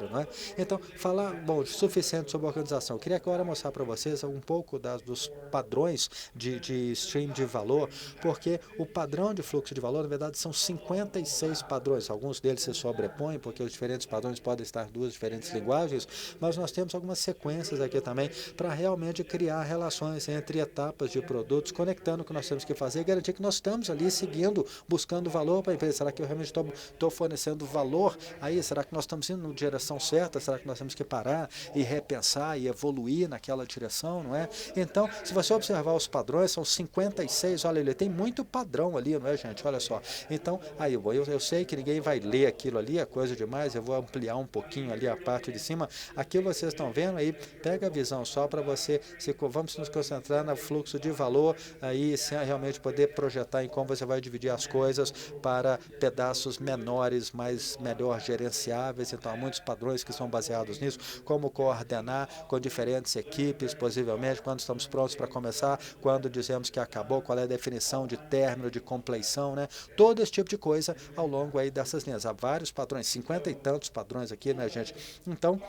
não é? Então, falar, bom, suficiente sobre a organização. Eu queria agora mostrar para vocês um pouco dos padrões de stream de valor, porque o padrão de fluxo de valor, na verdade, são 56 padrões. Alguns deles se sobrepõem, porque os diferentes padrões podem estar em 2 diferentes linguagens, mas nós temos algumas sequências aqui também para realmente criar relações entre etapas de produtos, conectando o que nós temos que fazer e garantir que nós estamos ali seguindo, buscando valor para a empresa. Será que eu realmente estou fornecendo valor aí será que nós estamos indo na direção certa? Será que nós temos que parar e repensar e evoluir naquela direção, não é? Então, se você observar os padrões, são 56, olha, ele tem muito padrão ali, não é, gente? Olha só. Então, aí eu sei que ninguém vai ler aquilo ali, é coisa demais, eu vou ampliar um pouquinho ali a parte de cima. Aqui vocês estão vendo aí, pega a visão só para você, vamos nos concentrar no fluxo de valor, aí realmente poder projetar em como você vai dividir as coisas para pedaços menores, melhor gerenciáveis. Então, há muitos padrões que são baseados nisso, como coordenar com diferentes equipes, possivelmente, quando estamos prontos para começar, quando dizemos que acabou, qual é a definição de término, de compleição, né? Todo esse tipo de coisa ao longo aí dessas linhas. Há vários padrões, 50 e tantos padrões aqui, né, gente? Então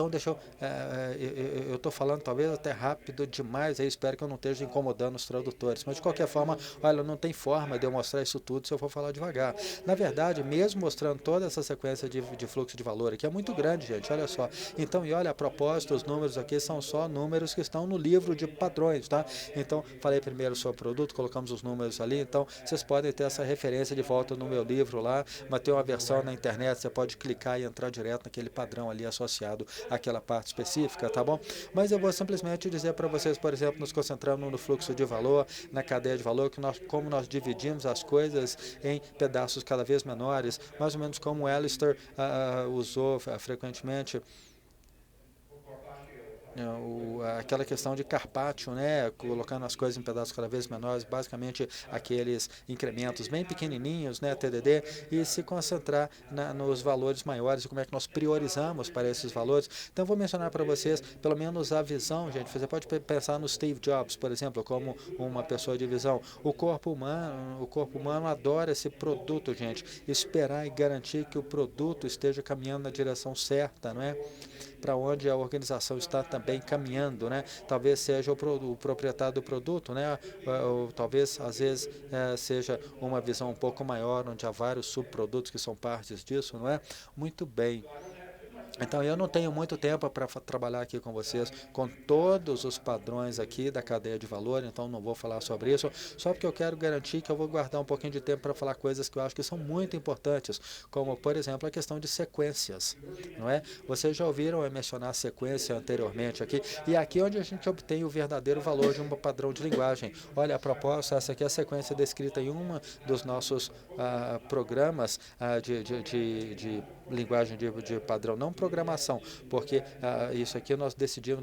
deixa eu estou falando talvez até rápido demais, aí espero que eu não esteja incomodando os tradutores, mas de qualquer forma, olha, não tem forma de eu mostrar isso tudo se eu for falar devagar. Na verdade, mesmo mostrando toda essa sequência de fluxo de valor aqui, é muito grande, gente, olha só. Então, e olha, a propósito, os números aqui são só números que estão no livro de padrões, tá? Então, falei primeiro sobre o produto, colocamos os números ali, então vocês podem ter essa referência de volta no meu livro lá, mas tem uma versão na internet, você pode clicar e entrar direto naquele padrão ali associado aquela parte específica, tá bom? Mas eu vou simplesmente dizer para vocês, por exemplo, nos concentramos no fluxo de valor, na cadeia de valor, como nós dividimos as coisas em pedaços cada vez menores, mais ou menos como o Alistair usou frequentemente. Aquela questão de Carpaccio, né, colocando as coisas em pedaços cada vez menores, basicamente aqueles incrementos bem pequenininhos, né, TDD, e se concentrar nos valores maiores e como é que nós priorizamos para esses valores. Então, vou mencionar para vocês, pelo menos a visão, gente, você pode pensar no Steve Jobs, por exemplo, como uma pessoa de visão. O corpo humano adora esse produto, gente, esperar e garantir que o produto esteja caminhando na direção certa, não é? Para onde a organização está também caminhando, né? Talvez seja o proprietário do produto, né? Ou talvez, às vezes, seja uma visão um pouco maior, onde há vários subprodutos que são partes disso, não é? Muito bem. Então, eu não tenho muito tempo para trabalhar aqui com vocês com todos os padrões aqui da cadeia de valor, então não vou falar sobre isso, só porque eu quero garantir que eu vou guardar um pouquinho de tempo para falar coisas que eu acho que são muito importantes, como, por exemplo, a questão de sequências, não é? Vocês já ouviram eu mencionar sequência anteriormente aqui, e aqui é onde a gente obtém o verdadeiro valor de um padrão de linguagem. Olha, a propósito, essa aqui é a sequência descrita em um dos nossos programas de linguagem de padrão, não programação, porque isso aqui nós decidimos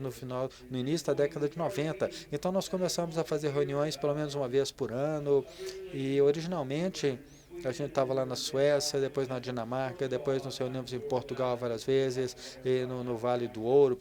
no início da década de 90. Então nós começamos a fazer reuniões pelo menos uma vez por ano, e originalmente a gente estava lá na Suécia, depois na Dinamarca, depois nos reunimos em Portugal várias vezes, e no Vale do Ouro,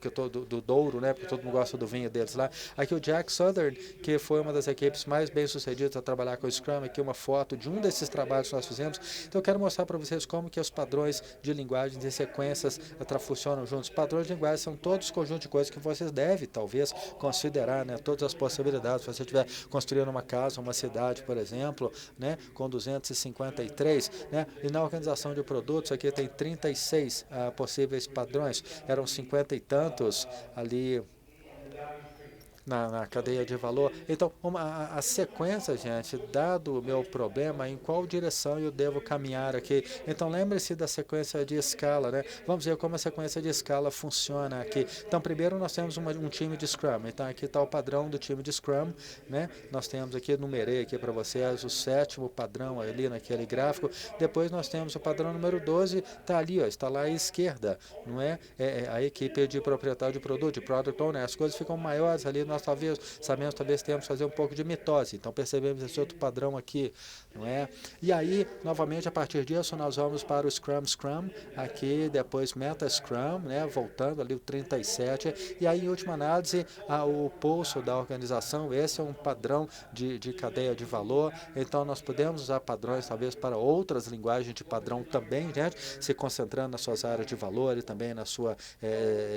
do Douro, né, porque todo mundo gosta do vinho deles lá. Aqui o Jack Southern, que foi uma das equipes mais bem-sucedidas a trabalhar com o Scrum, aqui uma foto de um desses trabalhos que nós fizemos. Então eu quero mostrar para vocês como que os padrões de linguagens e sequências funcionam juntos. Padrões de linguagem são todos os conjuntos de coisas que vocês devem, talvez, considerar, né, todas as possibilidades. Se você estiver construindo uma casa, uma cidade, por exemplo, né, com 253, né? E na organização de produtos aqui tem 36 possíveis padrões, eram 50 e tantos ali na cadeia de valor. Então, a sequência, gente, dado o meu problema, em qual direção eu devo caminhar aqui. Então, lembre-se da sequência de escala, né? Vamos ver como a sequência de escala funciona aqui. Então, primeiro nós temos um time de Scrum. Então, aqui está o padrão do time de Scrum, né? Nós temos aqui, numerei aqui para vocês, o 7º padrão ali naquele gráfico. Depois nós temos o padrão número 12, está ali, ó, está lá à esquerda, não é? É a equipe de proprietário de produto, de Product Owner. As coisas ficam maiores ali, nós talvez tenhamos que fazer um pouco de mitose. Então percebemos esse outro padrão aqui, não é? E aí, novamente, a partir disso, nós vamos para o Scrum, aqui, depois Meta Scrum, né? Voltando ali o 37, e aí, em última análise, o pulso da organização. Esse é um padrão de cadeia de valor. Então nós podemos usar padrões talvez para outras linguagens de padrão também, gente, se concentrando nas suas áreas de valor e também na sua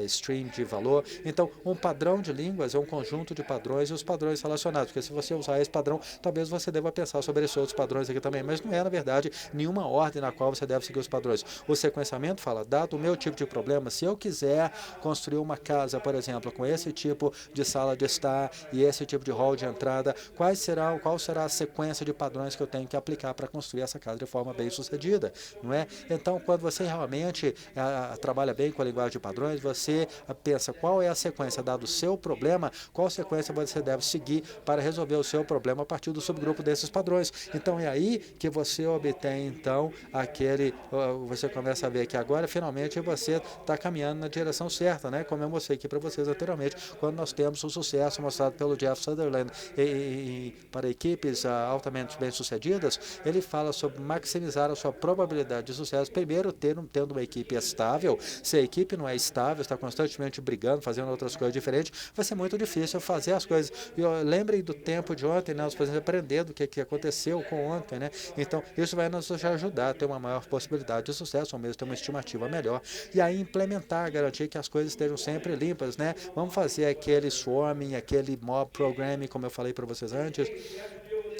stream de valor. Então, um padrão de línguas é um conjunto conjunto de padrões e os padrões relacionados, porque se você usar esse padrão, talvez você deva pensar sobre esses outros padrões aqui também, mas não é, na verdade, nenhuma ordem na qual você deve seguir os padrões. O sequenciamento fala, dado o meu tipo de problema, se eu quiser construir uma casa, por exemplo, com esse tipo de sala de estar e esse tipo de hall de entrada, qual será a sequência de padrões que eu tenho que aplicar para construir essa casa de forma bem sucedida, não é? Então, quando você realmente trabalha bem com a linguagem de padrões, você pensa qual é a sequência, dado o seu problema, qual sequência você deve seguir para resolver o seu problema a partir do subgrupo desses padrões. Então, é aí que você obtém, então, você começa a ver que agora, finalmente, você está caminhando na direção certa, né? Como eu mostrei aqui para vocês anteriormente, quando nós temos o sucesso mostrado pelo Jeff Sutherland para equipes altamente bem-sucedidas, ele fala sobre maximizar a sua probabilidade de sucesso, primeiro tendo uma equipe estável. Se a equipe não é estável, está constantemente brigando, fazendo outras coisas diferentes, vai ser muito difícil fazer as coisas. E lembrem do tempo de ontem, né? Nós podemos aprender do que aconteceu com ontem, né? Então, isso vai nos ajudar a ter uma maior possibilidade de sucesso, ou mesmo ter uma estimativa melhor. E aí implementar, garantir que as coisas estejam sempre limpas, né? Vamos fazer aquele swarming, aquele mob programming, como eu falei para vocês antes.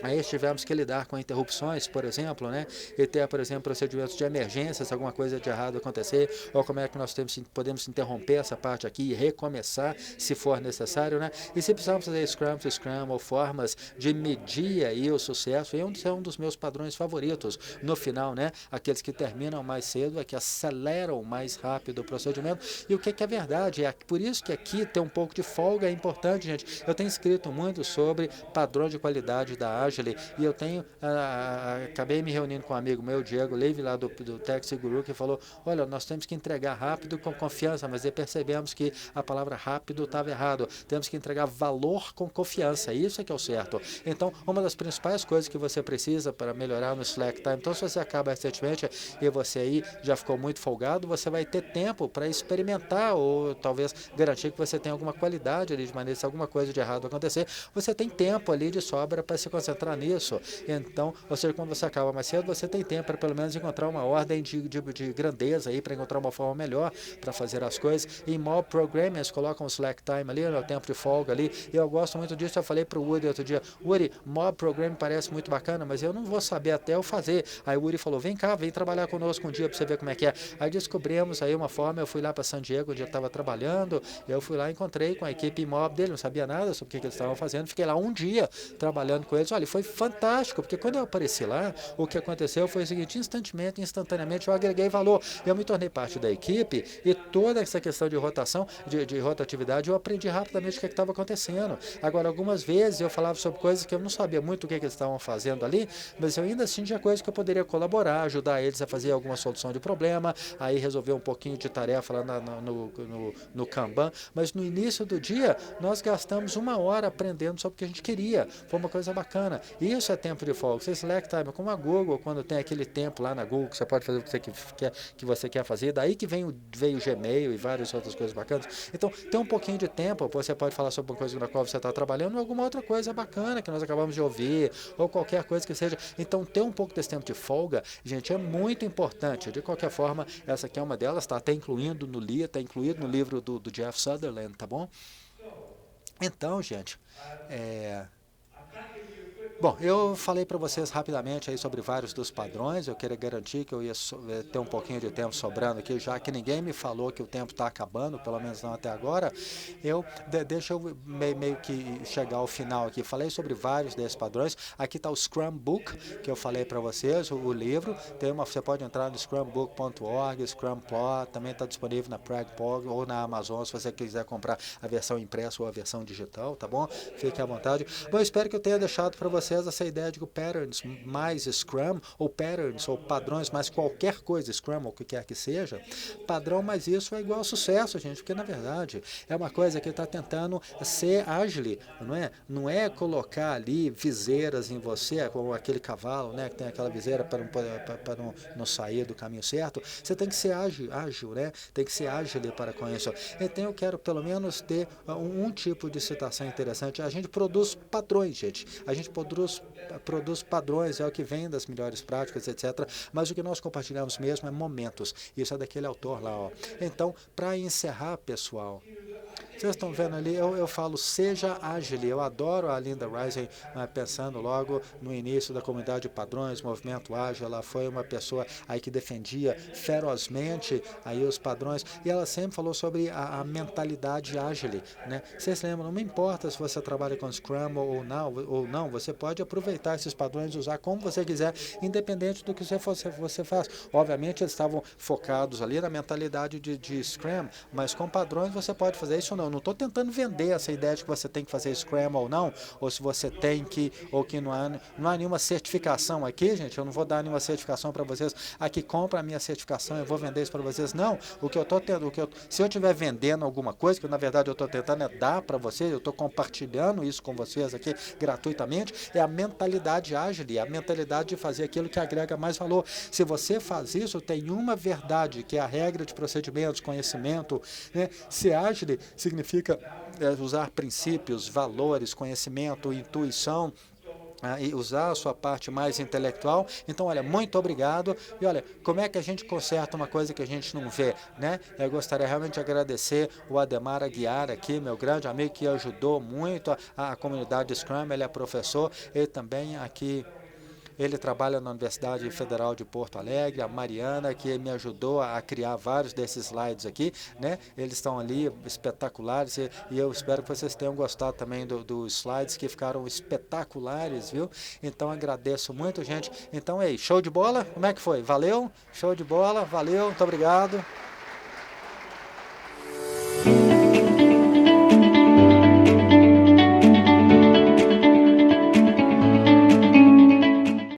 Aí tivemos que lidar com interrupções, por exemplo, né? E ter, por exemplo, procedimentos de emergência, se alguma coisa de errado acontecer, ou como é que nós podemos interromper essa parte aqui e recomeçar, se for necessário, né? E se precisamos fazer Scrum to Scrum ou formas de medir aí o sucesso, é um dos meus padrões favoritos no final, né? Aqueles que terminam mais cedo, é que aceleram mais rápido o procedimento. E o que é verdade? É por isso que aqui ter um pouco de folga é importante, gente. Eu tenho escrito muito sobre padrão de qualidade da Agile, e eu acabei me reunindo com um amigo meu, Diego Levy, lá do Taxi Guru, que falou, olha, nós temos que entregar rápido com confiança, mas aí percebemos que a palavra rápido estava errado, temos que entregar valor com confiança, isso é que é o certo. Então, uma das principais coisas que você precisa para melhorar no Slack Time, então se você acaba recentemente e você aí já ficou muito folgado, você vai ter tempo para experimentar, ou talvez garantir que você tem alguma qualidade ali, de maneira se alguma coisa de errado acontecer, você tem tempo ali de sobra para se concentrar nisso. Então, ou seja, quando você acaba mais cedo, você tem tempo para pelo menos encontrar uma ordem de grandeza aí, para encontrar uma forma melhor para fazer as coisas. Em mob programming, eles colocam o slack time ali, o tempo de folga ali, e eu gosto muito disso. Eu falei para o Woody outro dia, Woody, mob programming parece muito bacana, mas eu não vou saber até eu fazer. Aí o Woody falou, vem cá, vem trabalhar conosco um dia para você ver como é que é. Aí descobrimos aí uma forma, eu fui lá para San Diego, onde eu estava trabalhando, eu fui lá e encontrei com a equipe mob dele, não sabia nada sobre o que eles estavam fazendo, fiquei lá um dia trabalhando com eles. Olha, foi fantástico, porque quando eu apareci lá, o que aconteceu foi o seguinte, instantaneamente eu agreguei valor, eu me tornei parte da equipe, e toda essa questão de rotação, de rotatividade, eu aprendi rapidamente o que estava acontecendo. Agora, algumas vezes eu falava sobre coisas que eu não sabia muito o que eles estavam fazendo ali, mas eu ainda assim tinha coisas que eu poderia colaborar, ajudar eles a fazer alguma solução de problema, aí resolver um pouquinho de tarefa lá no Kanban, mas no início do dia, nós gastamos 1 hora aprendendo sobre o que a gente queria, foi uma coisa bacana. Isso é tempo de folga. Você Slack Time, como a Google, quando tem aquele tempo lá na Google, que você pode fazer o que você quer fazer, daí que veio o Gmail e várias outras coisas bacanas. Então, tem um pouquinho de tempo, você pode falar sobre uma coisa na qual você está trabalhando, ou alguma outra coisa bacana que nós acabamos de ouvir, ou qualquer coisa que seja. Então, ter um pouco desse tempo de folga, gente, é muito importante. De qualquer forma, essa aqui é uma delas, está até incluindo no LIA, está incluído no livro do Jeff Sutherland, tá bom? Então, gente, bom, eu falei para vocês rapidamente aí sobre vários dos padrões, eu queria garantir que eu ia ter um pouquinho de tempo sobrando aqui, já que ninguém me falou que o tempo está acabando, pelo menos não até agora, deixa eu meio que chegar ao final aqui. Falei sobre vários desses padrões, aqui está o Scrum Book, que eu falei para vocês, o livro, você pode entrar no scrumbook.org, Scrumplot, também está disponível na Pragpog ou na Amazon, se você quiser comprar a versão impressa ou a versão digital, tá bom? Fique à vontade. Bom, eu espero que eu tenha deixado para vocês essa ideia de que o patterns mais Scrum, ou patterns, ou padrões, mais qualquer coisa, Scrum, ou o que quer que seja, padrão mais isso é igual ao sucesso, gente, porque na verdade é uma coisa que está tentando ser ágil, não é? Não é colocar ali viseiras em você, como aquele cavalo, né, que tem aquela viseira para não sair do caminho certo. Você tem que ser ágil, né? Tem que ser ágil para com isso. Então eu quero pelo menos ter um tipo de citação interessante. A gente produz padrões, gente. A gente produz padrões, é o que vem das melhores práticas, etc. Mas o que nós compartilhamos mesmo é momentos. Isso é daquele autor lá, ó. Então, para encerrar, pessoal, Vocês estão vendo ali, eu falo, seja ágil. Eu adoro a Linda Rising, pensando logo no início da comunidade de padrões, movimento ágil. Ela foi uma pessoa aí que defendia ferozmente aí os padrões, e ela sempre falou sobre a mentalidade ágil, né? Vocês lembram, não me importa se você trabalha com Scrum ou não, você pode aproveitar esses padrões e usar como você quiser, independente do que você faz. Obviamente, eles estavam focados ali na mentalidade de Scrum, mas com padrões você pode fazer isso ou não. Não estou tentando vender essa ideia de que você tem que fazer Scrum ou não, ou se você tem que, ou que não há nenhuma certificação aqui, gente. Eu não vou dar nenhuma certificação para vocês. Aqui, compra a minha certificação, eu vou vender isso para vocês. Não, o que eu estou tendo, se eu estiver vendendo alguma coisa, que na verdade eu estou tentando dar para vocês, eu estou compartilhando isso com vocês aqui gratuitamente, é a mentalidade ágil, a mentalidade de fazer aquilo que agrega mais valor. Se você faz isso, tem uma verdade, que é a regra de procedimentos, conhecimento, né? Ser ágil significa usar princípios, valores, conhecimento, intuição, e usar a sua parte mais intelectual. Então, olha, muito obrigado. E olha, como é que a gente conserta uma coisa que a gente não vê, né? Eu gostaria realmente de agradecer o Ademar Aguiar aqui, meu grande amigo, que ajudou muito a comunidade Scrum. Ele é professor, ele também aqui. Ele trabalha na Universidade Federal de Porto Alegre, a Mariana, que me ajudou a criar vários desses slides aqui, né? Eles estão ali espetaculares e eu espero que vocês tenham gostado também dos slides, que ficaram espetaculares, viu? Então, agradeço muito, gente. Então, aí, show de bola? Como é que foi? Valeu? Show de bola, valeu, muito obrigado.